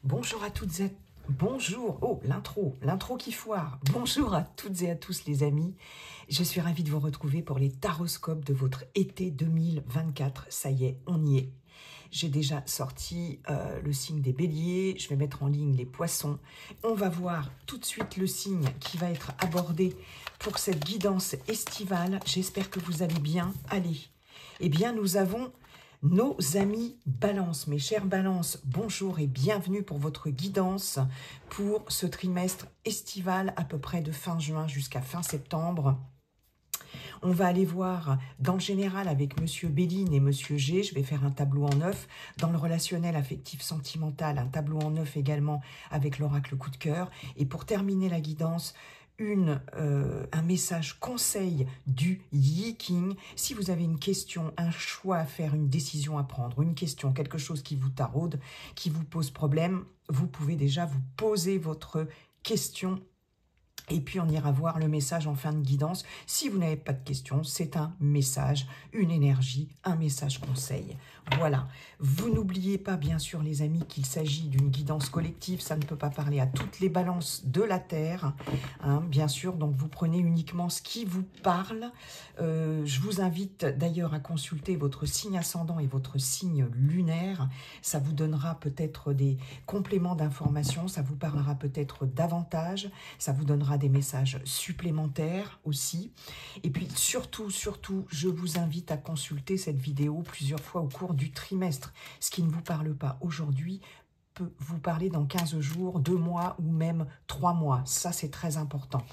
Bonjour à toutes et bonjour. Oh, l'intro qui foire. Bonjour à toutes et à tous les amis. Je suis ravie de vous retrouver pour les taroscopes de votre été 2024. Ça y est, on y est. J'ai déjà sorti le signe des béliers. Je vais mettre en ligne les poissons. On va voir tout de suite le signe qui va être abordé pour cette guidance estivale. J'espère que vous allez bien. Allez. Eh bien, nous avons nos amis Balance, mes chers Balance, bonjour et bienvenue pour votre guidance pour ce trimestre estival à peu près de fin juin jusqu'à fin septembre. On va aller voir dans le général avec Monsieur Béline et Monsieur G. Je vais faire un tableau en neuf. Dans le relationnel affectif sentimental, un tableau en neuf également avec l'oracle coup de cœur. Et pour terminer la guidance, un message conseil du Yi King. Si vous avez une question, un choix à faire, une décision à prendre, une question, quelque chose qui vous taraude, qui vous pose problème, vous pouvez déjà vous poser votre question. Et puis on ira voir le message en fin de guidance. Si vous n'avez pas de questions, c'est un message, une énergie, un message conseil. Voilà. Vous n'oubliez pas, bien sûr, les amis, qu'il s'agit d'une guidance collective. Ça ne peut pas parler à toutes les balances de la Terre, hein, bien sûr. Donc vous prenez uniquement ce qui vous parle. Je vous invite d'ailleurs à consulter votre signe ascendant et votre signe lunaire. Ça vous donnera peut-être des compléments d'informations. Ça vous parlera peut-être davantage. Ça vous donnera des messages supplémentaires aussi. Et puis surtout, je vous invite à consulter cette vidéo plusieurs fois au cours du trimestre. Ce qui ne vous parle pas aujourd'hui peut vous parler dans 15 jours, 2 mois ou même 3 mois. Ça, c'est très important.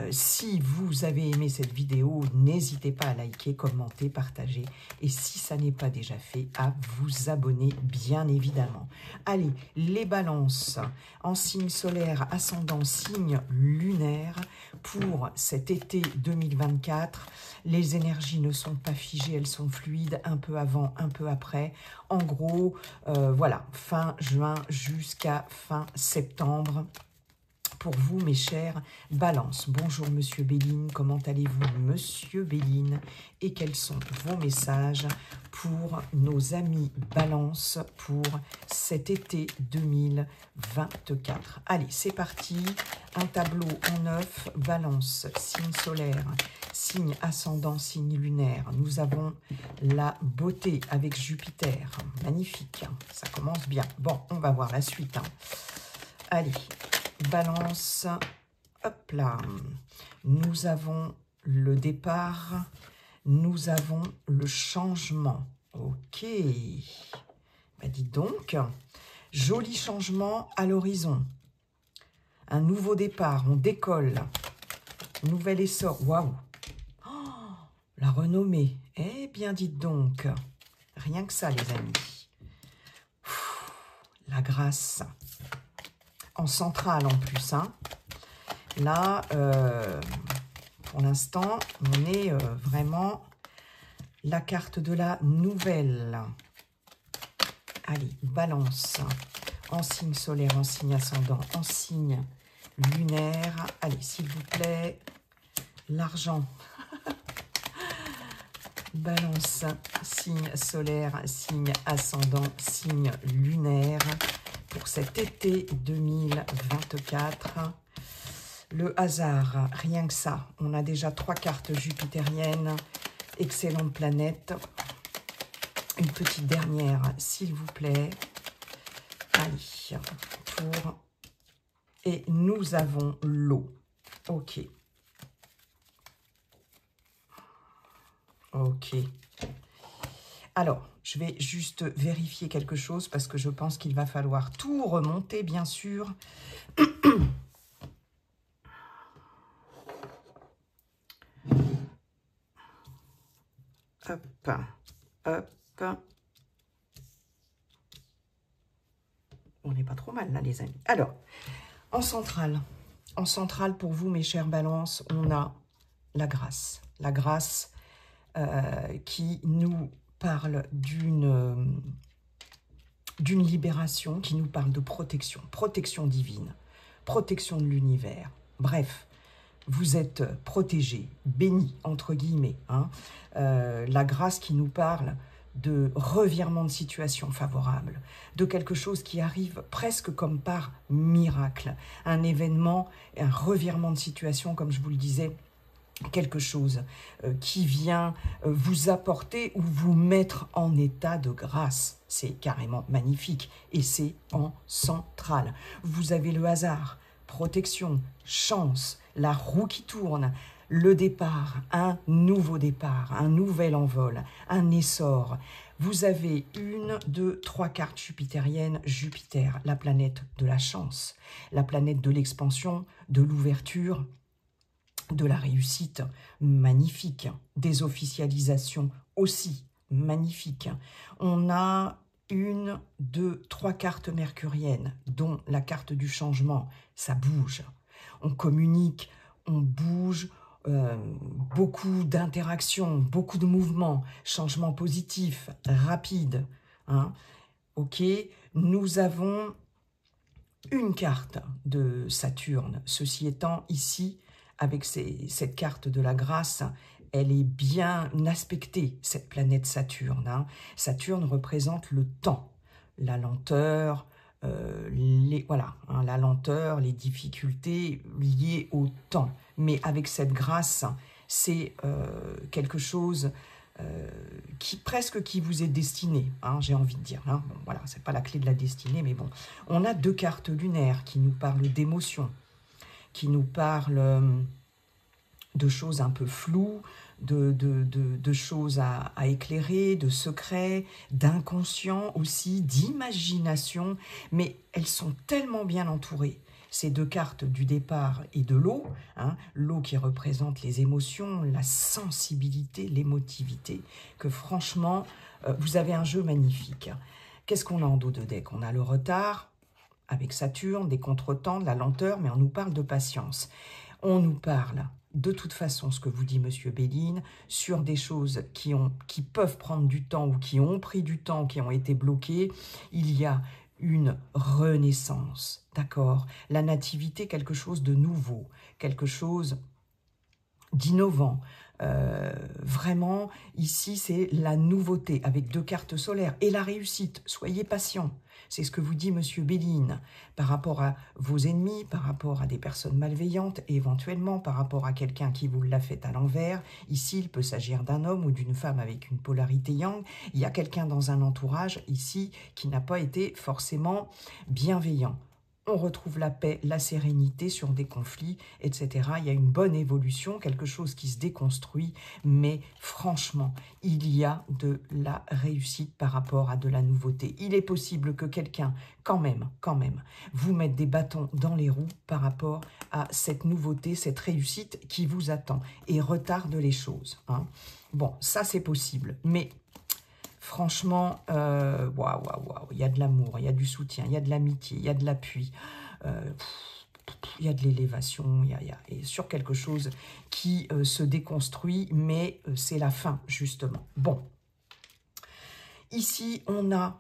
Si vous avez aimé cette vidéo, n'hésitez pas à liker, commenter, partager. Et si ça n'est pas déjà fait, à vous abonner, bien évidemment. Allez, les balances en signe solaire, ascendant, signe lunaire pour cet été 2024. Les énergies ne sont pas figées, elles sont fluides, un peu avant, un peu après. En gros, voilà, fin juin jusqu'à fin septembre. Pour vous, mes chers Balance. Bonjour, Monsieur Béline. Comment allez-vous, Monsieur Béline? Et quels sont vos messages pour nos amis Balance pour cet été 2024? Allez, c'est parti. Un tableau en neuf. Balance, signe solaire, signe ascendant, signe lunaire. Nous avons la beauté avec Jupiter. Magnifique. Ça commence bien. Bon, on va voir la suite. Allez. Balance, hop là, nous avons le départ, nous avons le changement. Ok, bah dites donc, joli changement à l'horizon. Un nouveau départ, on décolle, nouvel essor, waouh, oh, la renommée, eh bien dites donc, rien que ça les amis. La grâce. En centrale en plus. Hein. Là, pour l'instant, on est vraiment la carte de la nouvelle. Allez, Balance. En signe solaire, en signe ascendant, en signe lunaire. Allez, s'il vous plaît, l'argent. Balance, signe solaire, signe ascendant, signe lunaire. Pour cet été 2024, le hasard, rien que ça. On a déjà 3 cartes jupitériennes, excellente planète. Une petite dernière, s'il vous plaît. Allez, pour... Et nous avons l'eau. Ok. Ok. Alors, je vais juste vérifier quelque chose parce que je pense qu'il va falloir tout remonter, bien sûr. Hop, hop. On n'est pas trop mal là, les amis. Alors, en centrale pour vous, mes chers balances, on a la grâce. La grâce qui nous parle d'une libération, qui nous parle de protection, protection divine, protection de l'univers. Bref, vous êtes protégés, bénis, entre guillemets. Hein. La grâce qui nous parle de revirement de situation favorable, de quelque chose qui arrive presque comme par miracle, un événement, un revirement de situation, comme je vous le disais, quelque chose qui vient vous apporter ou vous mettre en état de grâce. C'est carrément magnifique et c'est en centrale. Vous avez le hasard, protection, chance, la roue qui tourne, le départ, un nouveau départ, un nouvel envol, un essor. Vous avez 1, 2, 3 cartes jupitériennes. Jupiter, la planète de la chance, la planète de l'expansion, de l'ouverture, de la réussite, magnifique. Des officialisations aussi, magnifique. On a 1, 2, 3 cartes mercuriennes, dont la carte du changement, ça bouge. On communique, on bouge, beaucoup d'interactions, beaucoup de mouvements, changements positifs, rapides. Hein. Ok, nous avons une carte de Saturne. Ceci étant, ici, avec cette carte de la grâce, elle est bien aspectée, cette planète Saturne. Hein. Saturne représente le temps, la lenteur, voilà, hein, la lenteur, les difficultés liées au temps. Mais avec cette grâce, c'est quelque chose qui vous est destiné, hein, j'ai envie de dire. Hein. Bon, voilà, c'est pas la clé de la destinée, mais bon. On a 2 cartes lunaires qui nous parlent d'émotions, qui nous parlent de choses un peu floues, de choses à éclairer, de secrets, d'inconscient aussi, d'imagination, mais elles sont tellement bien entourées. Ces 2 cartes du départ et de l'eau, hein, l'eau qui représente les émotions, la sensibilité, l'émotivité, que franchement, vous avez un jeu magnifique. Qu'est-ce qu'on a en dos de deck? On a le retard, avec Saturne, des contretemps, de la lenteur, mais on nous parle de patience. On nous parle, de toute façon, ce que vous dit Monsieur Béline, sur des choses qui peuvent prendre du temps ou qui ont pris du temps, qui ont été bloquées. Il y a une renaissance, d'accord? La nativité, quelque chose de nouveau, quelque chose d'innovant. Vraiment, ici, c'est la nouveauté, avec 2 cartes solaires. Et la réussite, soyez patient. C'est ce que vous dit Monsieur Béline, par rapport à vos ennemis, par rapport à des personnes malveillantes, et éventuellement par rapport à quelqu'un qui vous l'a fait à l'envers. Ici, il peut s'agir d'un homme ou d'une femme avec une polarité yang. Il y a quelqu'un dans un entourage, ici, qui n'a pas été forcément bienveillant. On retrouve la paix, la sérénité sur des conflits, etc. Il y a une bonne évolution, quelque chose qui se déconstruit, mais franchement, il y a de la réussite par rapport à de la nouveauté. Il est possible que quelqu'un, quand même, vous mette des bâtons dans les roues par rapport à cette nouveauté, cette réussite qui vous attend et retarde les choses. Hein. Bon, ça c'est possible, mais... Franchement, waouh, il y a de l'amour, il y a du soutien, il y a de l'amitié, il y a de l'appui, il y a de l'élévation, il y a sur quelque chose qui se déconstruit, mais c'est la fin, justement. Bon, ici, on a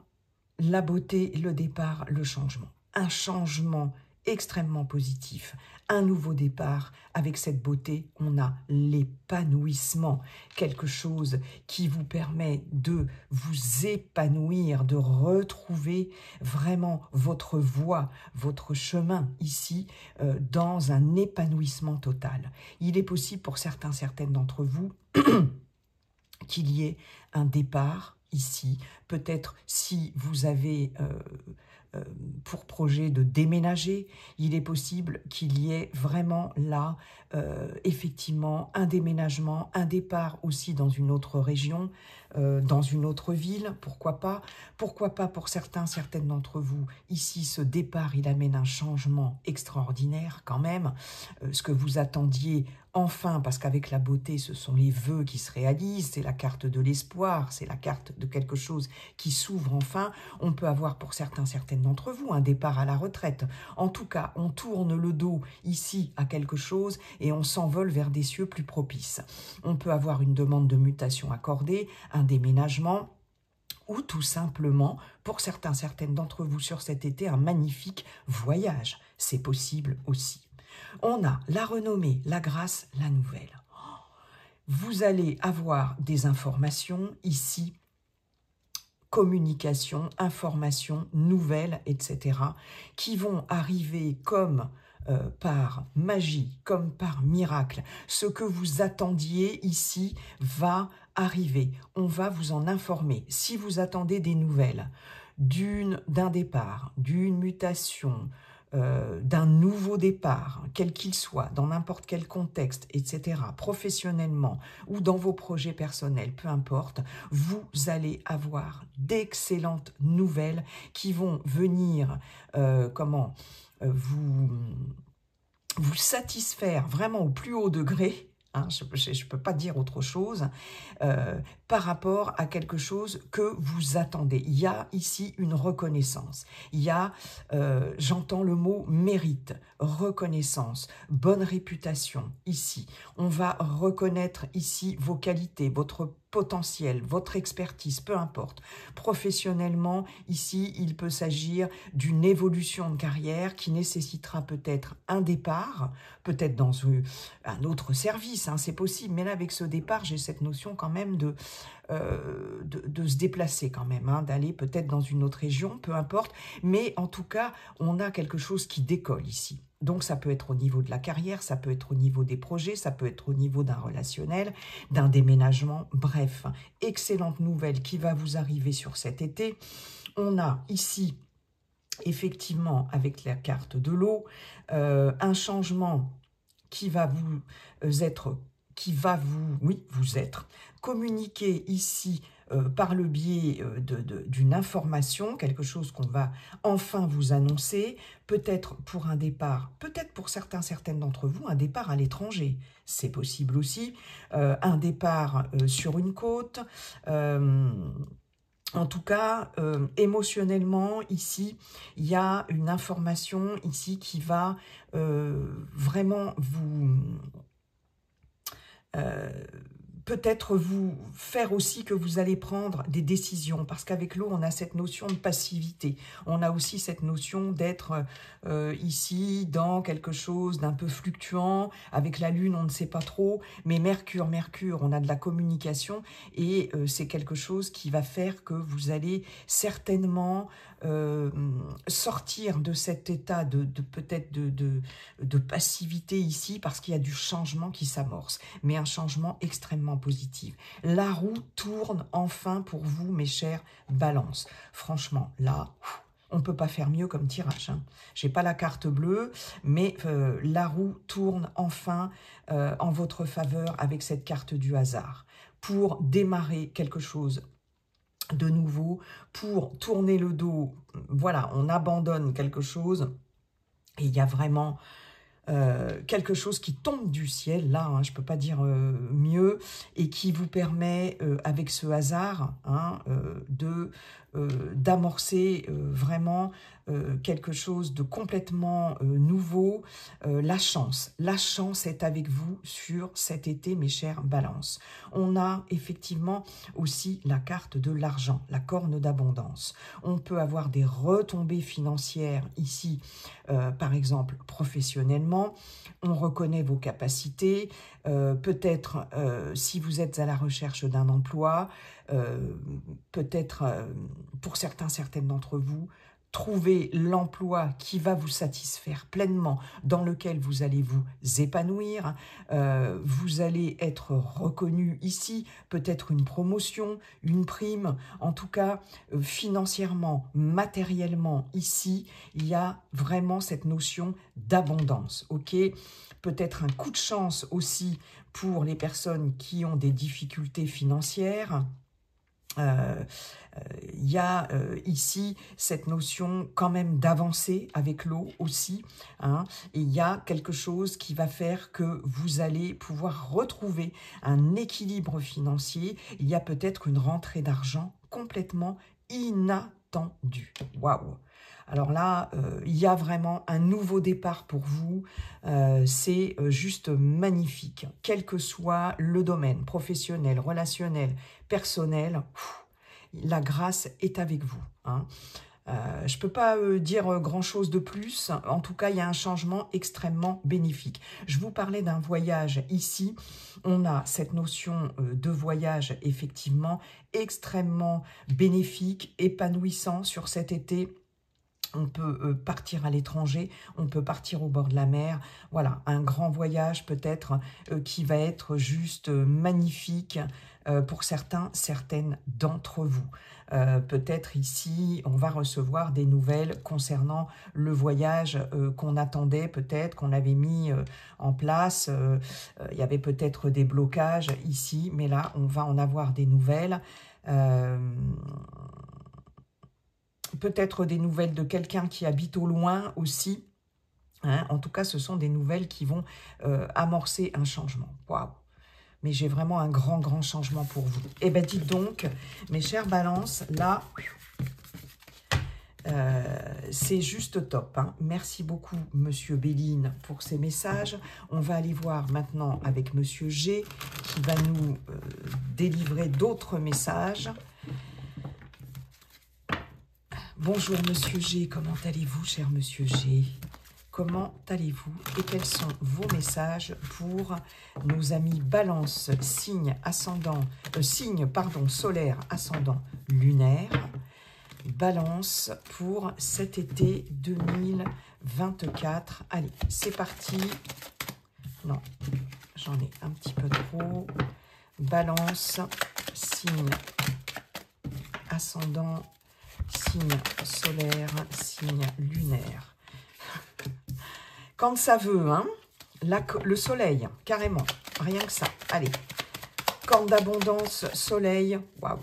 la beauté, le départ, le changement. Un changement extrêmement positif, un nouveau départ. Avec cette beauté, on a l'épanouissement, quelque chose qui vous permet de vous épanouir, de retrouver vraiment votre voie, votre chemin ici, dans un épanouissement total. Il est possible pour certaines d'entre vous qu'il y ait un départ ici, peut-être si vous avez pour projet de déménager, il est possible qu'il y ait vraiment là, effectivement, un déménagement, un départ aussi dans une autre région, dans une autre ville, pourquoi pas pour certaines d'entre vous, ici ce départ il amène un changement extraordinaire quand même, ce que vous attendiez enfin, parce qu'avec la beauté ce sont les vœux qui se réalisent, c'est la carte de l'espoir, c'est la carte de quelque chose qui s'ouvre enfin. On peut avoir pour certaines d'entre vous un départ à la retraite, en tout cas on tourne le dos ici à quelque chose et on s'envole vers des cieux plus propices. On peut avoir une demande de mutation accordée, un déménagement, ou tout simplement, pour certaines d'entre vous sur cet été, un magnifique voyage. C'est possible aussi. On a la renommée, la grâce, la nouvelle. Vous allez avoir des informations ici communication, information, nouvelles, etc., qui vont arriver comme par magie, comme par miracle. Ce que vous attendiez ici va arriver. On va vous en informer. Si vous attendez des nouvelles d'un départ, d'une mutation, d'un nouveau départ, quel qu'il soit, dans n'importe quel contexte, etc., professionnellement ou dans vos projets personnels, peu importe, vous allez avoir d'excellentes nouvelles qui vont venir, vous satisfaire vraiment au plus haut degré. Hein, je ne peux pas dire autre chose, par rapport à quelque chose que vous attendez. Il y a ici une reconnaissance. Il y a, j'entends le mot mérite, reconnaissance, bonne réputation ici. On va reconnaître ici vos qualités, votre potentiel, votre expertise, peu importe. Professionnellement, ici, il peut s'agir d'une évolution de carrière qui nécessitera peut-être un départ, peut-être dans un autre service, hein, c'est possible, mais là, avec ce départ, j'ai cette notion quand même de se déplacer quand même, hein, d'aller peut-être dans une autre région, peu importe, mais en tout cas, on a quelque chose qui décolle ici. Donc ça peut être au niveau de la carrière, ça peut être au niveau des projets, ça peut être au niveau d'un relationnel, d'un déménagement, bref, excellente nouvelle qui va vous arriver sur cet été. On a ici, effectivement, avec la carte de l'eau, un changement qui va vous être communiqué ici par le biais d'une information, quelque chose qu'on va enfin vous annoncer, peut-être pour un départ, peut-être pour certaines d'entre vous, un départ à l'étranger, c'est possible aussi, un départ sur une côte, en tout cas, émotionnellement, ici, il y a une information ici qui va vraiment vous... peut-être vous faire aussi que vous allez prendre des décisions, parce qu'avec l'eau, on a cette notion de passivité. On a aussi cette notion d'être ici dans quelque chose d'un peu fluctuant. Avec la Lune, on ne sait pas trop, mais Mercure, on a de la communication, et c'est quelque chose qui va faire que vous allez certainement sortir de cet état peut-être de passivité ici, parce qu'il y a du changement qui s'amorce, mais un changement extrêmement positif. La roue tourne enfin pour vous, mes chers balances. Franchement, là, on ne peut pas faire mieux comme tirage. Hein. Je n'ai pas la carte bleue, mais la roue tourne enfin en votre faveur avec cette carte du hasard, pour démarrer quelque chose de nouveau, pour tourner le dos. Voilà, on abandonne quelque chose, et il y a vraiment quelque chose qui tombe du ciel, là, hein, je ne peux pas dire mieux, et qui vous permet, avec ce hasard, hein, d'amorcer vraiment quelque chose de complètement nouveau. La chance est avec vous sur cet été, mes chers balances. On a effectivement aussi la carte de l'argent, la corne d'abondance. On peut avoir des retombées financières ici, par exemple professionnellement. On reconnaît vos capacités, peut-être si vous êtes à la recherche d'un emploi, peut-être pour certaines d'entre vous, trouver l'emploi qui va vous satisfaire pleinement, dans lequel vous allez vous épanouir, vous allez être reconnu ici, peut-être une promotion, une prime, en tout cas financièrement, matériellement ici, il y a vraiment cette notion d'abondance, ok? Peut-être un coup de chance aussi pour les personnes qui ont des difficultés financières. Il y a ici cette notion quand même d'avancer avec l'eau aussi, hein, et il y a quelque chose qui va faire que vous allez pouvoir retrouver un équilibre financier. Il y a peut-être une rentrée d'argent complètement inattendue. Waouh! Alors là, il y a vraiment un nouveau départ pour vous, c'est juste magnifique, quel que soit le domaine, professionnel, relationnel, personnel, la grâce est avec vous. Hein. Je ne peux pas dire grand-chose de plus. En tout cas, il y a un changement extrêmement bénéfique. Je vous parlais d'un voyage ici. On a cette notion de voyage, effectivement, extrêmement bénéfique, épanouissant sur cet été. On peut partir à l'étranger, on peut partir au bord de la mer. Voilà, un grand voyage peut-être qui va être juste magnifique pour certains, certaines d'entre vous. Peut-être ici, on va recevoir des nouvelles concernant le voyage qu'on attendait, peut-être qu'on avait mis en place. Il y avait peut-être des blocages ici, mais là, on va en avoir des nouvelles. Peut-être des nouvelles de quelqu'un qui habite au loin aussi. Hein. En tout cas, ce sont des nouvelles qui vont amorcer un changement. Waouh! Mais j'ai vraiment un grand, grand changement pour vous. Eh bien, dites donc, mes chères balances, là, c'est juste top. Hein. Merci beaucoup, Monsieur Béline, pour ces messages. On va aller voir maintenant avec Monsieur G, qui va nous délivrer d'autres messages. Bonjour Monsieur G, comment allez-vous, cher Monsieur G? Comment allez-vous et quels sont vos messages pour nos amis Balance, signe ascendant, solaire, ascendant, lunaire. Balance pour cet été 2024. Allez, c'est parti. Non, j'en ai un petit peu trop. Balance, signe ascendant, signe solaire, signe lunaire. Quand ça veut, hein, le soleil, carrément, rien que ça. Allez, corne d'abondance, soleil, waouh,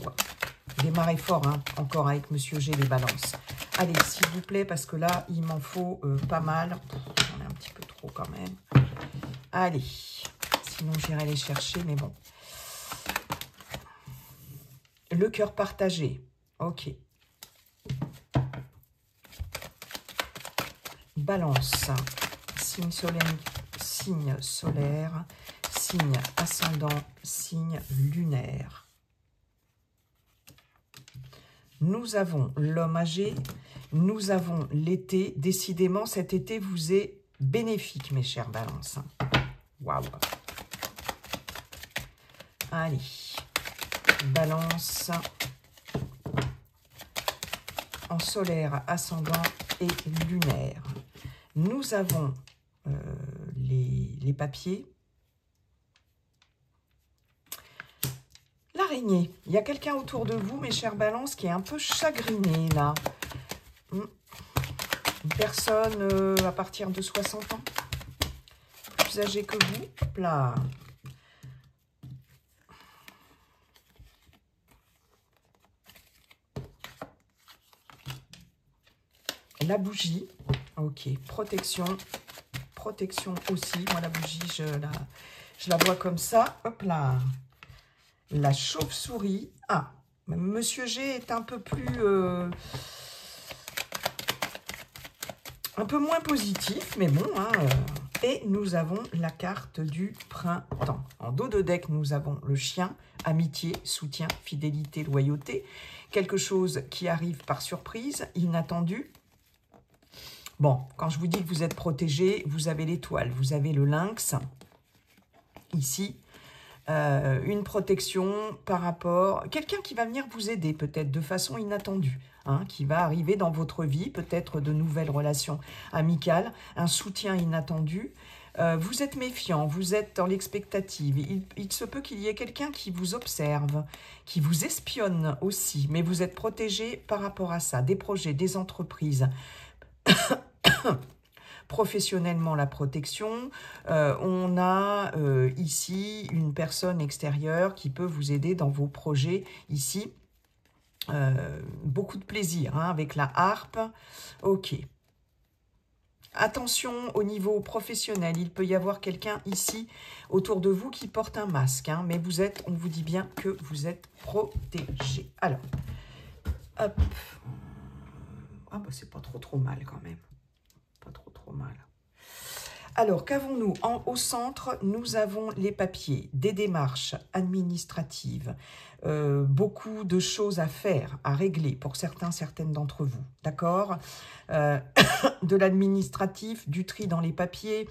démarrez fort, hein, encore avec Monsieur G, les balances. Allez, s'il vous plaît, parce que là, il m'en faut pas mal. J'en ai un petit peu trop quand même. Allez, sinon j'irai les chercher, mais bon. Le cœur partagé, ok. Balance, signe solaire, signe ascendant, signe lunaire. Nous avons l'homme âgé, nous avons l'été. Décidément, cet été vous est bénéfique, mes chères balances. Waouh! Allez, balance en solaire, ascendant et lunaire. Nous avons les papiers. L'araignée. Il y a quelqu'un autour de vous, mes chères balances, qui est un peu chagriné, là. Une personne à partir de 60 ans, plus âgée que vous. Hop là. La bougie. Ok. Protection. Protection aussi. Moi, la bougie, je la vois comme ça. Hop là. La chauve-souris. Ah, Monsieur G est un peu plus... un peu moins positif, mais bon. Hein, et nous avons la carte du printemps. En dos de deck, nous avons le chien. Amitié, soutien, fidélité, loyauté. Quelque chose qui arrive par surprise, inattendu. Bon, quand je vous dis que vous êtes protégé, vous avez l'étoile, vous avez le lynx. Ici. Une protection par rapport... Quelqu'un qui va venir vous aider peut-être de façon inattendue, hein, qui va arriver dans votre vie, peut-être de nouvelles relations amicales, un soutien inattendu. Vous êtes méfiant, vous êtes dans l'expectative. Il se peut qu'il y ait quelqu'un qui vous observe, qui vous espionne aussi, mais vous êtes protégé par rapport à ça. Des projets, des entreprises... Professionnellement, la protection, on a ici une personne extérieure qui peut vous aider dans vos projets ici. Beaucoup de plaisir hein, avec la harpe. Ok. Attention au niveau professionnel, il peut y avoir quelqu'un ici autour de vous qui porte un masque, hein, mais vous êtes, on vous dit bien que vous êtes protégé. Alors, hop. Ah bah c'est pas trop mal quand même. Pas trop mal. Alors, qu'avons-nous? Au centre, nous avons les papiers, des démarches administratives, beaucoup de choses à faire, à régler pour certaines d'entre vous, d'accord? De l'administratif, du tri dans les papiers,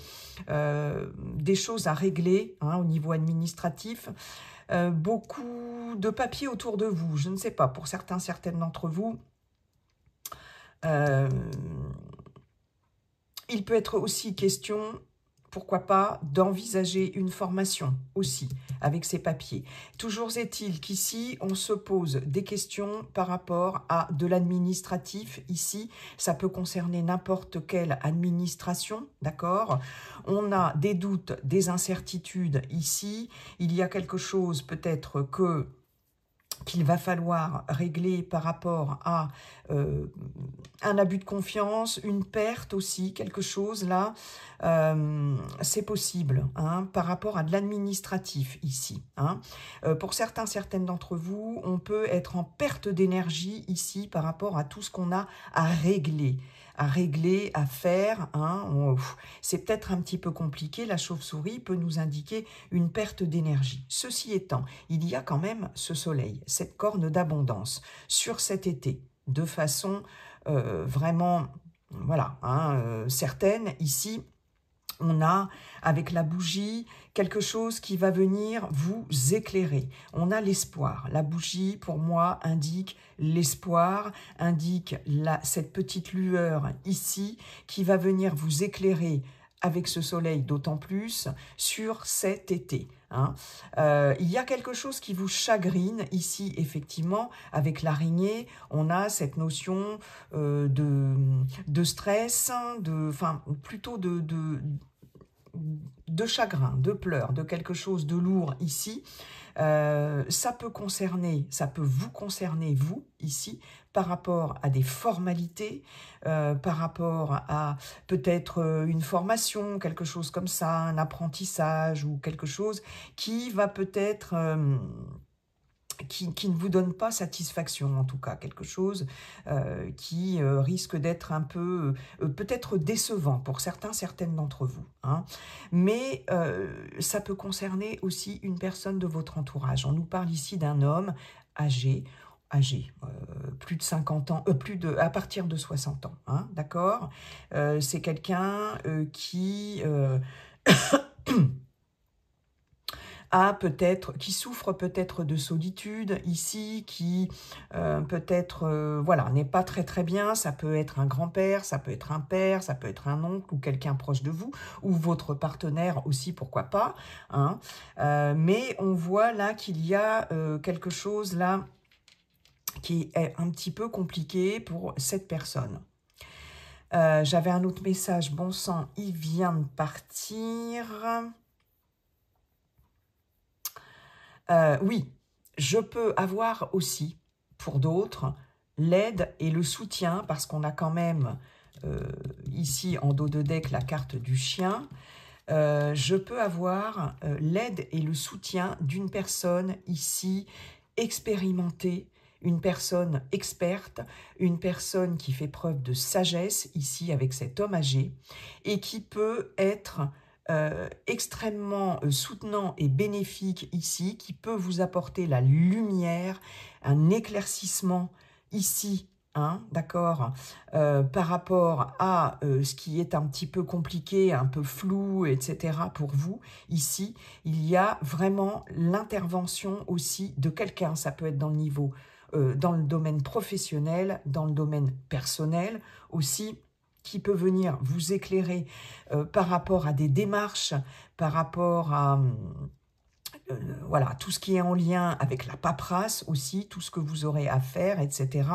des choses à régler hein, au niveau administratif, beaucoup de papiers autour de vous, je ne sais pas, pour certaines d'entre vous. Il peut être aussi question, pourquoi pas, d'envisager une formation aussi avec ces papiers. Toujours est-il qu'ici, on se pose des questions par rapport à de l'administratif. Ici, ça peut concerner n'importe quelle administration, d'accord? On a des doutes, des incertitudes ici. Il y a quelque chose peut-être qu'il va falloir régler par rapport à un abus de confiance, une perte aussi, quelque chose là, c'est possible hein, par rapport à de l'administratif ici. Hein. Pour certaines d'entre vous, on peut être en perte d'énergie ici par rapport à tout ce qu'on a à régler, à faire. Hein. C'est peut-être un petit peu compliqué, la chauve-souris peut nous indiquer une perte d'énergie. Ceci étant, il y a quand même ce soleil, cette corne d'abondance sur cet été, de façon vraiment, voilà, hein, certaine. Ici, on a, avec la bougie, quelque chose qui va venir vous éclairer. On a l'espoir. La bougie, pour moi, indique l'espoir, indique cette petite lueur ici qui va venir vous éclairer avec ce soleil d'autant plus sur cet été. Hein. Il y a quelque chose qui vous chagrine ici, effectivement, avec l'araignée, on a cette notion de stress, enfin plutôt de chagrin, de pleurs, de quelque chose de lourd ici. Ça peut vous concerner, vous, ici, par rapport à des formalités, par rapport à peut-être une formation, quelque chose comme ça, un apprentissage ou quelque chose qui va peut-être... Qui ne vous donne pas satisfaction, en tout cas, quelque chose qui risque d'être un peu, peut-être décevant pour certaines d'entre vous. Hein. Mais ça peut concerner aussi une personne de votre entourage. On nous parle ici d'un homme âgé, plus de 50 ans, à partir de 60 ans, hein, d'accord? C'est quelqu'un qui... qui souffre peut-être de solitude ici, qui peut-être voilà, n'est pas très bien. Ça peut être un grand-père, ça peut être un père, ça peut être un oncle ou quelqu'un proche de vous, ou votre partenaire aussi, pourquoi pas. Hein. Mais on voit là qu'il y a quelque chose là qui est un petit peu compliqué pour cette personne. J'avais un autre message, bon sang, il vient de partir... oui, je peux avoir aussi, pour d'autres, l'aide et le soutien, parce qu'on a quand même, ici, en dos de deck, la carte du chien. Je peux avoir l'aide et le soutien d'une personne, ici, expérimentée, une personne experte, une personne qui fait preuve de sagesse, ici, avec cet homme âgé, et qui peut être... extrêmement soutenant et bénéfique ici, qui peut vous apporter la lumière, un éclaircissement ici, hein, d'accord, par rapport à ce qui est un petit peu compliqué, un peu flou, etc. pour vous. Ici, il y a vraiment l'intervention aussi de quelqu'un, ça peut être dans le niveau, dans le domaine professionnel, dans le domaine personnel aussi, qui peut venir vous éclairer par rapport à des démarches, par rapport à voilà, tout ce qui est en lien avec la paperasse aussi, tout ce que vous aurez à faire, etc.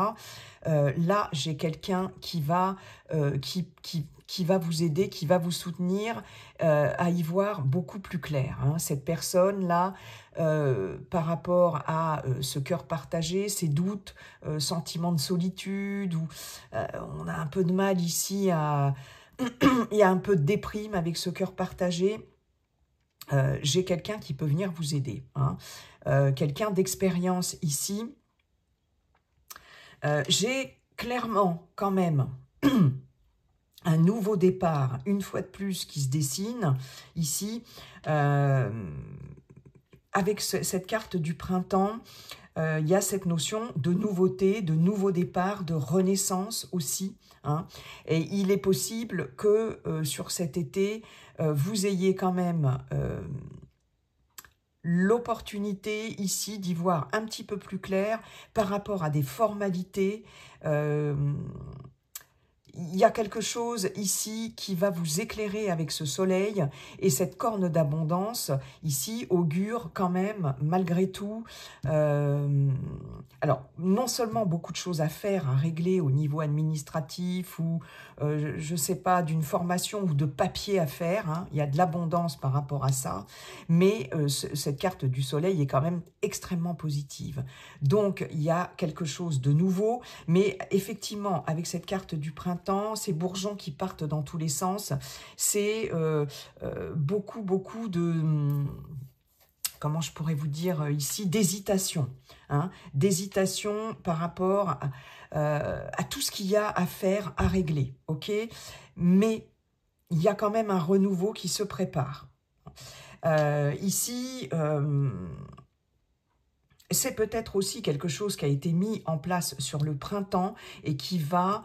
Là, j'ai quelqu'un qui va vous aider, qui va vous soutenir à y voir beaucoup plus clair. Hein. Cette personne-là, par rapport à ce cœur partagé, ses doutes, sentiments de solitude, ou on a un peu de mal ici à... il y a un peu de déprime avec ce cœur partagé. J'ai quelqu'un qui peut venir vous aider. Hein. Quelqu'un d'expérience ici. J'ai clairement quand même un nouveau départ, une fois de plus, qui se dessine ici, avec cette carte du printemps. Il y a cette notion de nouveauté, de nouveau départ, de renaissance aussi. Hein. Et il est possible que sur cet été, vous ayez quand même l'opportunité ici d'y voir un petit peu plus clair par rapport à des formalités. Il y a quelque chose ici qui va vous éclairer avec ce soleil, et cette corne d'abondance ici augure quand même malgré tout. Alors non seulement beaucoup de choses à faire, à régler au niveau administratif ou je ne sais pas, d'une formation ou de papier à faire, hein. Il y a de l'abondance par rapport à ça, mais cette carte du soleil est quand même extrêmement positive. Donc il y a quelque chose de nouveau, mais effectivement avec cette carte du printemps, ces bourgeons qui partent dans tous les sens, c'est beaucoup de... comment je pourrais vous dire ici, d'hésitation. Hein, d'hésitation par rapport à tout ce qu'il y a à faire, à régler. Ok, mais il y a quand même un renouveau qui se prépare. Ici... c'est peut-être aussi quelque chose qui a été mis en place sur le printemps et qui va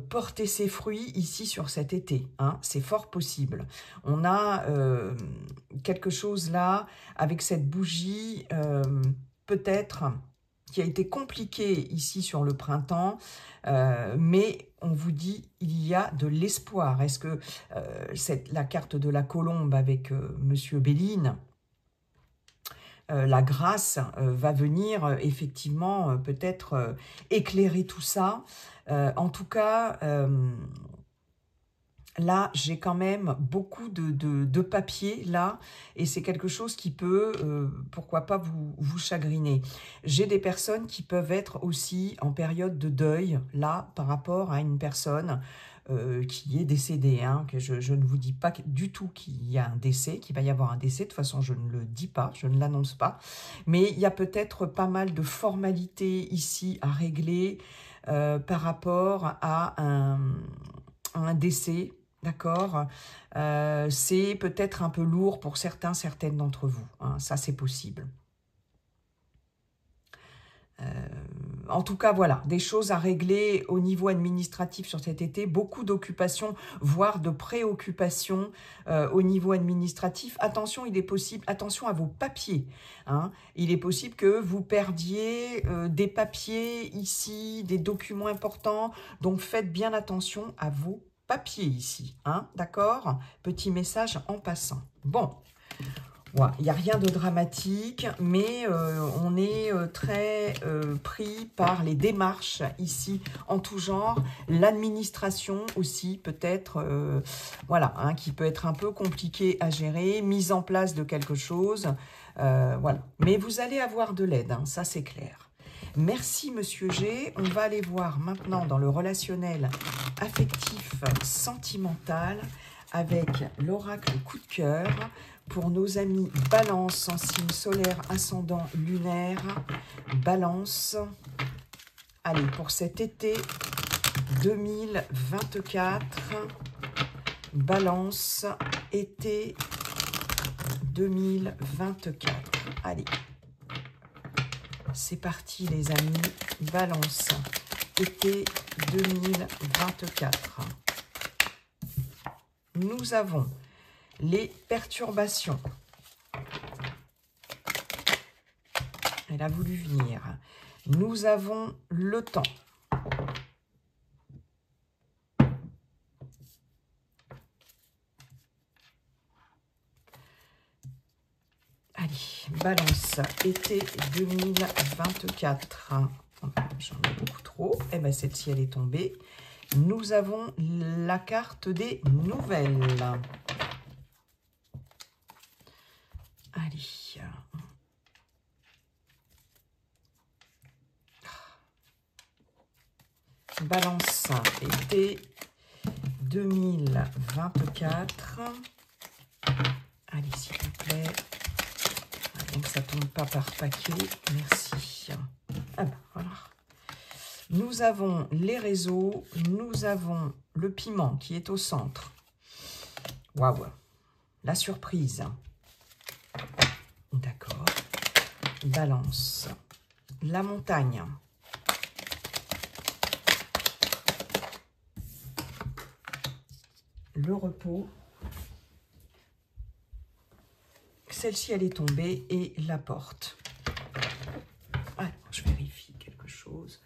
porter ses fruits ici sur cet été. Hein. C'est fort possible. On a quelque chose là avec cette bougie peut-être qui a été compliqué ici sur le printemps, mais on vous dit il y a de l'espoir. Est-ce que la carte de la colombe avec Monsieur Béline, la grâce va venir effectivement peut-être éclairer tout ça. En tout cas, là, j'ai quand même beaucoup de papier là, et c'est quelque chose qui peut, pourquoi pas, vous chagriner. J'ai des personnes qui peuvent être aussi en période de deuil, là, par rapport à une personne qui est décédée. Hein, que je ne vous dis pas du tout qu'il y a un décès, qu'il va y avoir un décès. De toute façon, je ne le dis pas, je ne l'annonce pas. Mais il y a peut-être pas mal de formalités ici à régler par rapport à un décès. D'accord, c'est peut-être un peu lourd pour certaines d'entre vous. Hein, ça, c'est possible. En tout cas, voilà, des choses à régler au niveau administratif sur cet été. Beaucoup d'occupations, voire de préoccupations au niveau administratif. Attention, il est possible, attention à vos papiers. Hein, il est possible que vous perdiez des papiers ici, des documents importants. Donc, faites bien attention à vos papier ici, hein, d'accord? Petit message en passant. Bon, voilà, il n'y a rien de dramatique, mais on est très pris par les démarches ici en tout genre. L'administration aussi peut-être, voilà, hein, qui peut être un peu compliqué à gérer, mise en place de quelque chose, voilà. Mais vous allez avoir de l'aide, hein, ça c'est clair. Merci Monsieur G. On va aller voir maintenant dans le relationnel affectif sentimental avec l'oracle coup de cœur pour nos amis Balance en signe solaire, ascendant, lunaire. Balance. Allez, pour cet été 2024. Balance, été 2024. Allez. C'est parti les amis, Balance, été 2024. Nous avons les perturbations. Elle a voulu venir. Nous avons le temps. Allez, Balance, été 2024. J'en ai beaucoup trop. Eh bien, celle-ci, elle est tombée. Nous avons la carte des nouvelles. Allez. Balance, été 2024. Allez, s'il vous plaît. Donc, ça ne tombe pas par paquet. Merci. Ah ben, voilà. Nous avons les réseaux, nous avons le piment qui est au centre. Waouh! La surprise. D'accord. Balance. La montagne. Le repos. Celle-ci, elle est tombée et la porte. Alors, je vérifie quelque chose.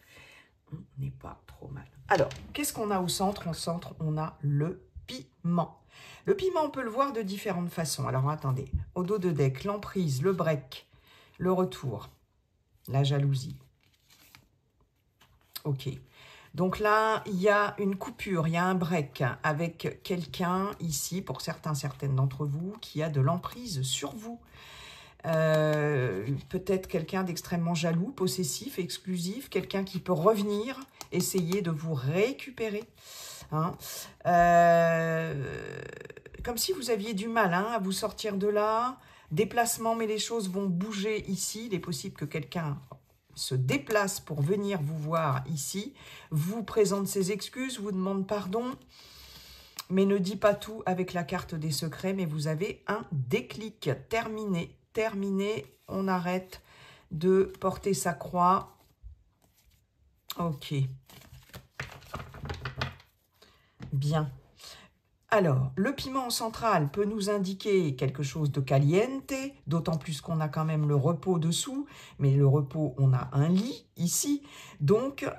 On n'est pas trop mal. Alors, qu'est-ce qu'on a au centre? Au centre, on a le piment. Le piment, on peut le voir de différentes façons. Alors, attendez. Au dos de deck, l'emprise, le break, le retour, la jalousie. Ok. Donc là, il y a une coupure, il y a un break avec quelqu'un ici, pour certaines d'entre vous, qui a de l'emprise sur vous. Peut-être quelqu'un d'extrêmement jaloux, possessif, exclusif, quelqu'un qui peut revenir, essayer de vous récupérer. Hein. Comme si vous aviez du mal à vous sortir de là. Déplacement, mais les choses vont bouger ici. Il est possible que quelqu'un se déplace pour venir vous voir ici, vous présente ses excuses, vous demande pardon, mais ne dit pas tout avec la carte des secrets, mais vous avez un déclic. Terminé, terminé, on arrête de porter sa croix. Ok. Bien. Alors, le piment central peut nous indiquer quelque chose de caliente, d'autant plus qu'on a quand même le repos dessous, mais le repos, on a un lit ici. Donc,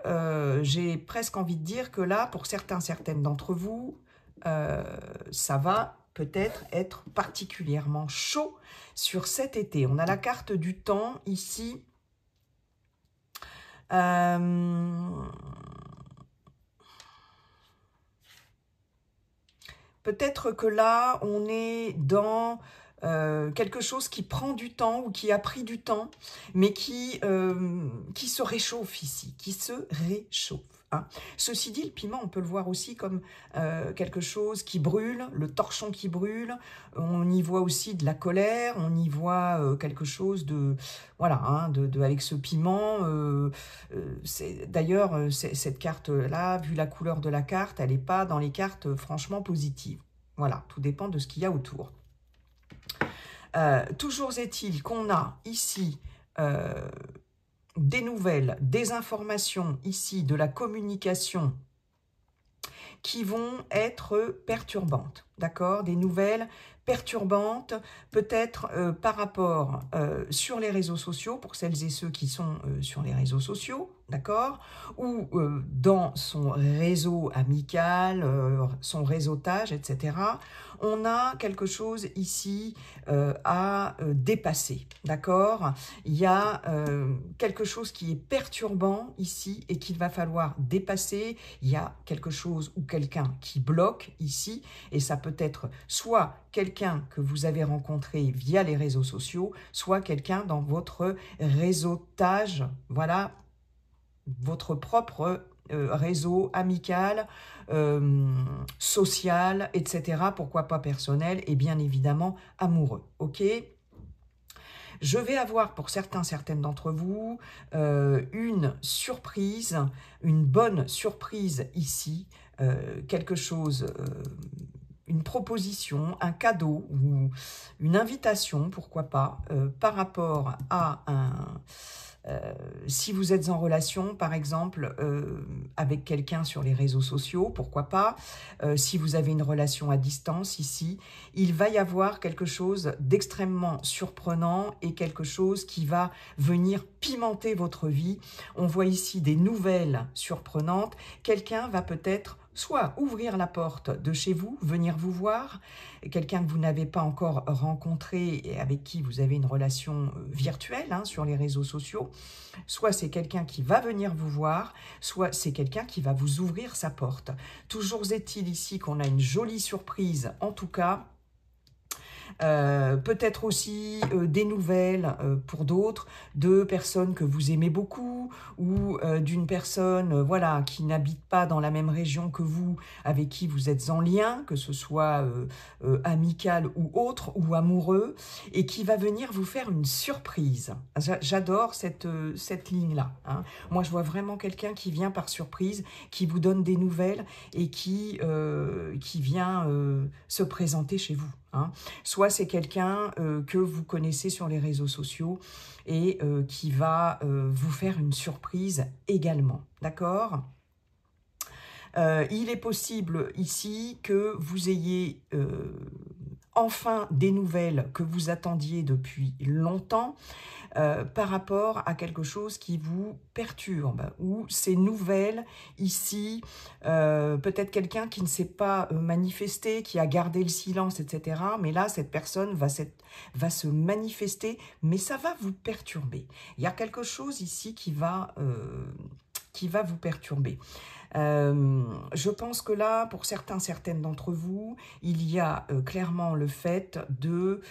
j'ai presque envie de dire que là, pour certaines d'entre vous, ça va peut-être être particulièrement chaud sur cet été. On a la carte du temps ici. Peut-être que là, on est dans quelque chose qui prend du temps ou qui a pris du temps, mais qui se réchauffe ici, qui se réchauffe. Hein. Ceci dit, le piment, on peut le voir aussi comme quelque chose qui brûle, le torchon qui brûle. On y voit aussi de la colère, on y voit quelque chose de... Voilà, hein, avec ce piment. D'ailleurs, cette carte-là, vu la couleur de la carte, elle n'est pas dans les cartes franchement positives. Voilà, tout dépend de ce qu'il y a autour. Toujours est-il qu'on a ici des nouvelles, des informations ici, de la communication qui vont être perturbantes, d'accord? Des nouvelles perturbantes, peut-être par rapport sur les réseaux sociaux, pour celles et ceux qui sont sur les réseaux sociaux, d'accord? Ou dans son réseau amical, son réseautage, etc. On a quelque chose ici à dépasser, d'accord? Il y a quelque chose qui est perturbant ici et qu'il va falloir dépasser. Il y a quelque chose ou quelqu'un qui bloque ici, et ça peut être soit quelqu'un que vous avez rencontré via les réseaux sociaux, soit quelqu'un dans votre réseautage, voilà, votre propre réseau amical, social, etc. Pourquoi pas personnel et bien évidemment amoureux, ok? Je vais avoir pour certaines d'entre vous une surprise, une bonne surprise ici, quelque chose, une proposition, un cadeau ou une invitation, pourquoi pas, par rapport à un... si vous êtes en relation, par exemple, avec quelqu'un sur les réseaux sociaux, pourquoi pas, si vous avez une relation à distance ici, il va y avoir quelque chose d'extrêmement surprenant et quelque chose qui va venir pimenter votre vie. On voit ici des nouvelles surprenantes. Quelqu'un va peut-être soit ouvrir la porte de chez vous, venir vous voir, quelqu'un que vous n'avez pas encore rencontré et avec qui vous avez une relation virtuelle hein, sur les réseaux sociaux, soit c'est quelqu'un qui va venir vous voir, soit c'est quelqu'un qui va vous ouvrir sa porte. Toujours est-il ici qu'on a une jolie surprise, en tout cas, Peut-être aussi des nouvelles pour d'autres, de personnes que vous aimez beaucoup, ou d'une personne voilà, qui n'habite pas dans la même région que vous, avec qui vous êtes en lien, que ce soit amical ou autre, ou amoureux, et qui va venir vous faire une surprise. J'adore cette ligne-là. Hein. Moi, je vois vraiment quelqu'un qui vient par surprise, qui vous donne des nouvelles et qui vient se présenter chez vous. Hein. Soit c'est quelqu'un que vous connaissez sur les réseaux sociaux et qui va vous faire une surprise également. D'accord ? Il est possible ici que vous ayez enfin des nouvelles que vous attendiez depuis longtemps par rapport à quelque chose qui vous perturbe, ou ces nouvelles ici, peut-être quelqu'un qui ne s'est pas manifesté, qui a gardé le silence, etc. Mais là, cette personne va se manifester, mais ça va vous perturber. Il y a quelque chose ici qui va vous perturber. Je pense que là, pour certaines d'entre vous, il y a clairement le fait de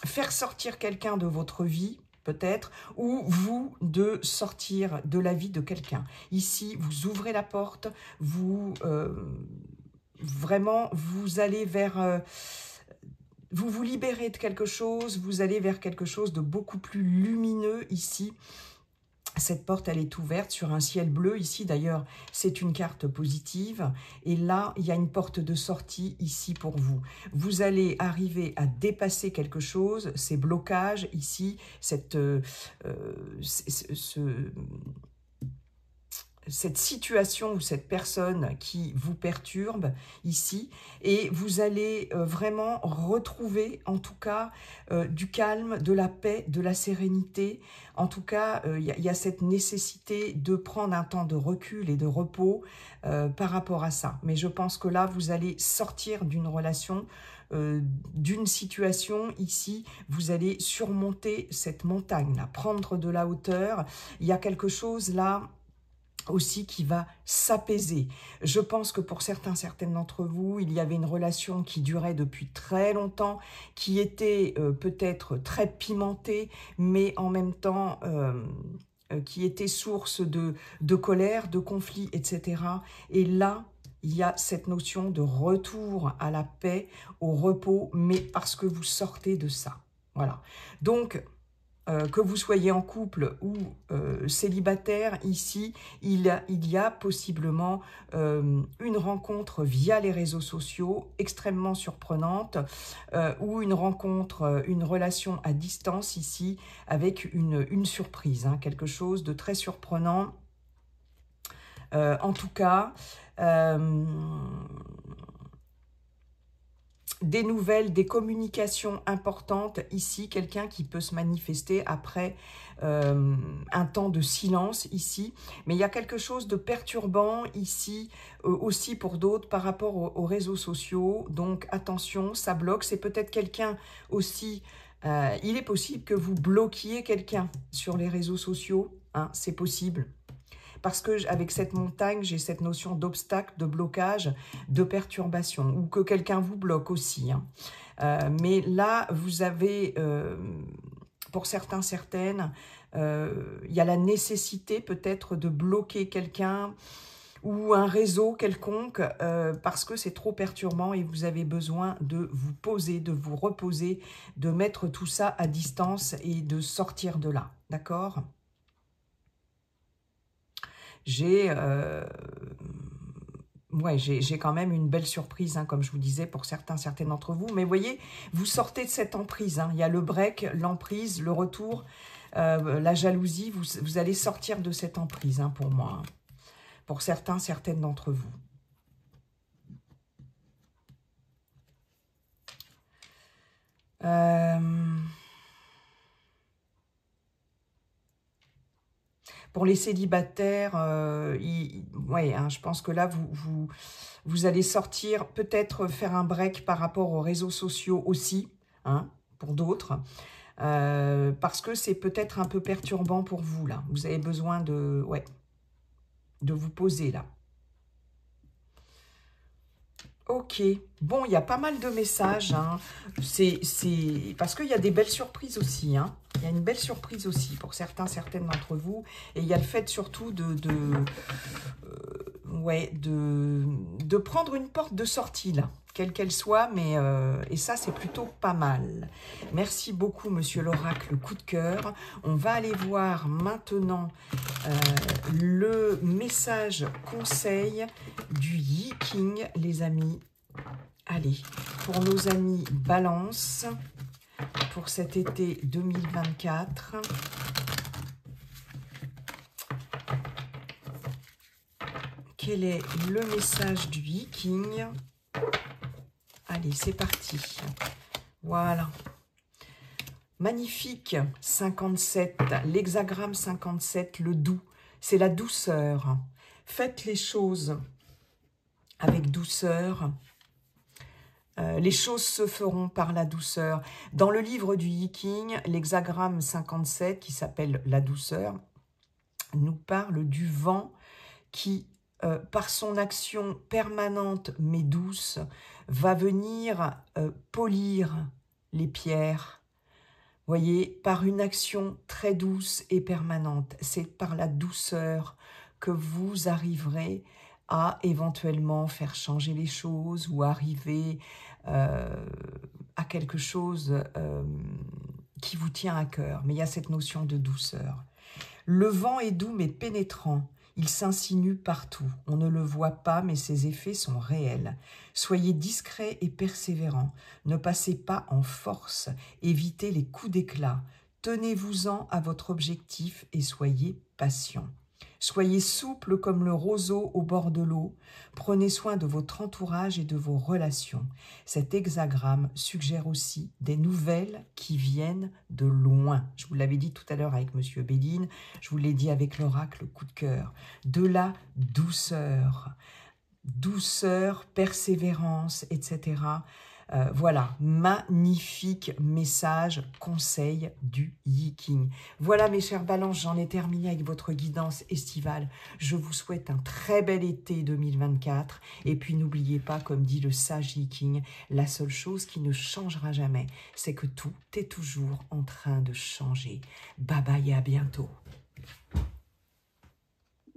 faire sortir quelqu'un de votre vie, peut-être, ou vous de sortir de la vie de quelqu'un. Ici, vous ouvrez la porte, vous vraiment, vous allez vers... vous vous libérez de quelque chose, vous allez vers quelque chose de beaucoup plus lumineux ici. Cette porte, elle est ouverte sur un ciel bleu. Ici, d'ailleurs, c'est une carte positive. Et là, il y a une porte de sortie ici pour vous. Vous allez arriver à dépasser quelque chose, ces blocages ici, cette situation ou cette personne qui vous perturbe ici, et vous allez vraiment retrouver en tout cas du calme, de la paix, de la sérénité. En tout cas, il y a cette nécessité de prendre un temps de recul et de repos par rapport à ça. Mais je pense que là, vous allez sortir d'une relation, d'une situation ici, vous allez surmonter cette montagne-là, prendre de la hauteur. Il y a quelque chose là aussi qui va s'apaiser. Je pense que pour certaines d'entre vous, il y avait une relation qui durait depuis très longtemps, qui était peut-être très pimentée, mais en même temps qui était source de colère, de conflits, etc. Et là, il y a cette notion de retour à la paix, au repos, mais parce que vous sortez de ça. Voilà. Donc, que vous soyez en couple ou célibataire, ici, il y a possiblement une rencontre via les réseaux sociaux extrêmement surprenante, ou une rencontre, une relation à distance ici, avec une surprise, hein, quelque chose de très surprenant. En tout cas, des nouvelles, des communications importantes ici, quelqu'un qui peut se manifester après un temps de silence ici, mais il y a quelque chose de perturbant ici aussi pour d'autres par rapport aux réseaux sociaux, donc attention, ça bloque. C'est peut-être quelqu'un aussi, il est possible que vous bloquiez quelqu'un sur les réseaux sociaux, hein, c'est possible. Parce que avec cette montagne, j'ai cette notion d'obstacle, de blocage, de perturbation, ou que quelqu'un vous bloque aussi. Hein. Mais là, vous avez, pour certaines, il y a la nécessité peut-être de bloquer quelqu'un ou un réseau quelconque parce que c'est trop perturbant et vous avez besoin de vous poser, de vous reposer, de mettre tout ça à distance et de sortir de là. D'accord ? J'ai quand même une belle surprise, hein, comme je vous disais, pour certaines d'entre vous. Mais voyez, vous sortez de cette emprise. Hein. Il y a le break, l'emprise, le retour, la jalousie. Vous allez sortir de cette emprise, hein, pour moi. Hein, pour certaines d'entre vous. Pour les célibataires, ouais, hein, je pense que là, vous allez sortir, peut-être faire un break par rapport aux réseaux sociaux aussi, hein, pour d'autres, parce que c'est peut-être un peu perturbant pour vous, là. Vous avez besoin de, ouais, de vous poser, là. Ok, bon, il y a pas mal de messages, hein. C'est parce qu'il y a des belles surprises aussi, hein. Il y a une belle surprise aussi pour certaines d'entre vous. Et il y a le fait surtout ouais, de prendre une porte de sortie, là, quelle qu'elle soit, mais et ça, c'est plutôt pas mal. Merci beaucoup, monsieur l'oracle, coup de cœur. On va aller voir maintenant le message conseil du Yi King, les amis. Allez, pour nos amis Balance, pour cet été 2024. Quel est le message du Yi King? Allez, c'est parti. Voilà. Magnifique, 57, l'hexagramme 57, le doux, c'est la douceur. Faites les choses avec douceur. Les choses se feront par la douceur. Dans le livre du Yi King, l'hexagramme 57, qui s'appelle la douceur, nous parle du vent qui, par son action permanente mais douce, va venir polir les pierres. Voyez, par une action très douce et permanente. C'est par la douceur que vous arriverez à éventuellement faire changer les choses ou arriver à quelque chose qui vous tient à cœur. Mais il y a cette notion de douceur. Le vent est doux mais pénétrant. Il s'insinue partout. On ne le voit pas, mais ses effets sont réels. Soyez discret et persévérant. Ne passez pas en force. Évitez les coups d'éclat. Tenez-vous-en à votre objectif et soyez patient. Soyez souple comme le roseau au bord de l'eau. Prenez soin de votre entourage et de vos relations. Cet hexagramme suggère aussi des nouvelles qui viennent de loin. Je vous l'avais dit tout à l'heure avec Monsieur Béline, je vous l'ai dit avec l'oracle coup de cœur. De la douceur. Douceur, persévérance, etc. Voilà, magnifique message, conseil du Yi King. Voilà mes chers balances, j'en ai terminé avec votre guidance estivale. Je vous souhaite un très bel été 2024. Et puis n'oubliez pas, comme dit le sage Yi King, la seule chose qui ne changera jamais, c'est que tout est toujours en train de changer. Bye bye et à bientôt.